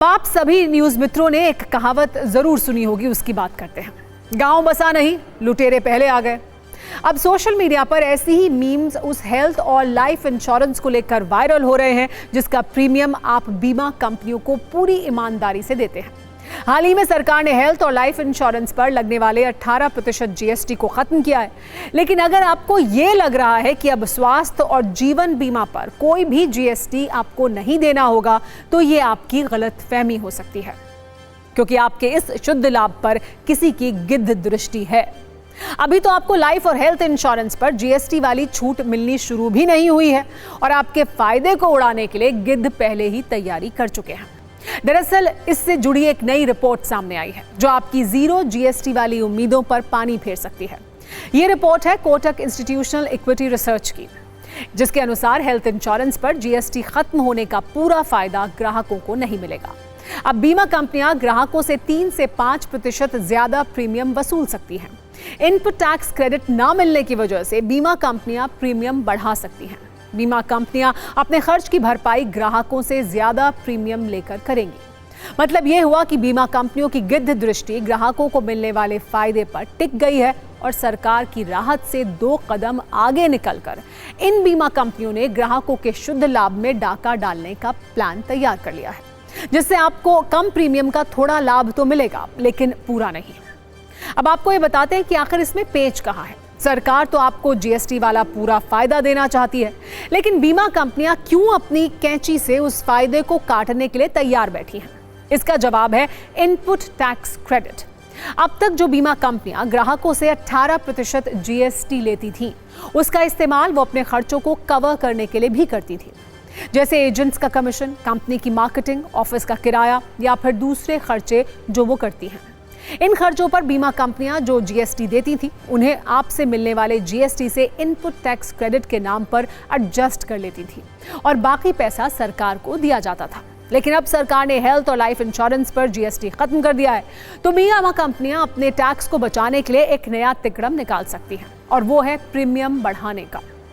आप सभी न्यूज मित्रों ने एक कहावत जरूर सुनी होगी, उसकी बात करते हैं। गांव बसा नहीं, लुटेरे पहले आ गए। अब सोशल मीडिया पर ऐसी ही मीम्स उस हेल्थ और लाइफ इंश्योरेंस को लेकर वायरल हो रहे हैं जिसका प्रीमियम आप बीमा कंपनियों को पूरी ईमानदारी से देते हैं। हाल ही में सरकार ने हेल्थ और लाइफ इंश्योरेंस पर लगने वाले 18% जीएसटी को खत्म किया है, लेकिन अगर आपको ये लग रहा है कि अब स्वास्थ्य और जीवन बीमा पर कोई भी जीएसटी आपको नहीं देना होगा, तो ये आपकी गलतफहमी हो सकती है, क्योंकि आपके इस शुद्ध लाभ पर किसी की गिद्ध दृष्टि है। अभी तो आपको लाइफ और हेल्थ इंश्योरेंस पर जीएसटी वाली छूट मिलनी शुरू भी नहीं हुई है और आपके फायदे को उड़ाने के लिए गिद्ध पहले ही तैयारी कर चुके हैं। दरअसल इससे जुड़ी एक नई रिपोर्ट सामने आई है जो आपकी जीरो जीएसटी वाली उम्मीदों पर पानी फेर सकती है। ये रिपोर्ट है कोटक इंस्टीट्यूशनल इक्विटी रिसर्च की, जिसके अनुसार हेल्थ इंश्योरेंस पर जीएसटी खत्म होने का पूरा फायदा ग्राहकों को नहीं मिलेगा। अब बीमा कंपनियां ग्राहकों से 3 से 5% ज्यादा प्रीमियम वसूल सकती हैं। इनपुट टैक्स क्रेडिट न मिलने की वजह से बीमा कंपनियां प्रीमियम बढ़ा सकती हैं। बीमा कंपनियां अपने खर्च की भरपाई ग्राहकों से ज्यादा प्रीमियम लेकर करेंगी। मतलब यह हुआ कि बीमा कंपनियों की गिद्ध दृष्टि ग्राहकों को मिलने वाले फायदे पर टिक गई है और सरकार की राहत से 2 कदम आगे निकलकर इन बीमा कंपनियों ने ग्राहकों के शुद्ध लाभ में डाका डालने का प्लान तैयार कर लिया है, जिससे आपको कम प्रीमियम का थोड़ा लाभ तो मिलेगा, लेकिन पूरा नहीं। अब आपको ये बताते हैं कि आखिर इसमें पेच कहाँ है। सरकार तो आपको जीएसटी वाला पूरा फायदा देना चाहती है, लेकिन बीमा कंपनियां क्यों अपनी कैंची से उस फायदे को काटने के लिए तैयार बैठी हैं? इसका जवाब है इनपुट टैक्स क्रेडिट। अब तक जो बीमा कंपनियां ग्राहकों से 18% जीएसटी लेती थीं, उसका इस्तेमाल वो अपने खर्चों को कवर करने के लिए भी करती थी, जैसे एजेंट्स का कमीशन, कंपनी की मार्केटिंग, ऑफिस का किराया या फिर दूसरे खर्चे जो वो करती हैं। इन खर्चों पर बीमा कंपनियां जो जीएसटी देती थी, उन्हें आपसे मिलने वाले जीएसटी से इनपुट टैक्स क्रेडिट के नाम पर एडजस्ट कर लेती थी और बाकी पैसा सरकार को दिया जाता था। लेकिन अब सरकार ने हेल्थ और लाइफ इंश्योरेंस पर जीएसटी खत्म कर दिया है, तो बीमा कंपनियां अपने टैक्स को बचाने के लिए एक नया तिकड़म निकाल सकती हैं, और वो है प्रीमियम बढ़ाने का।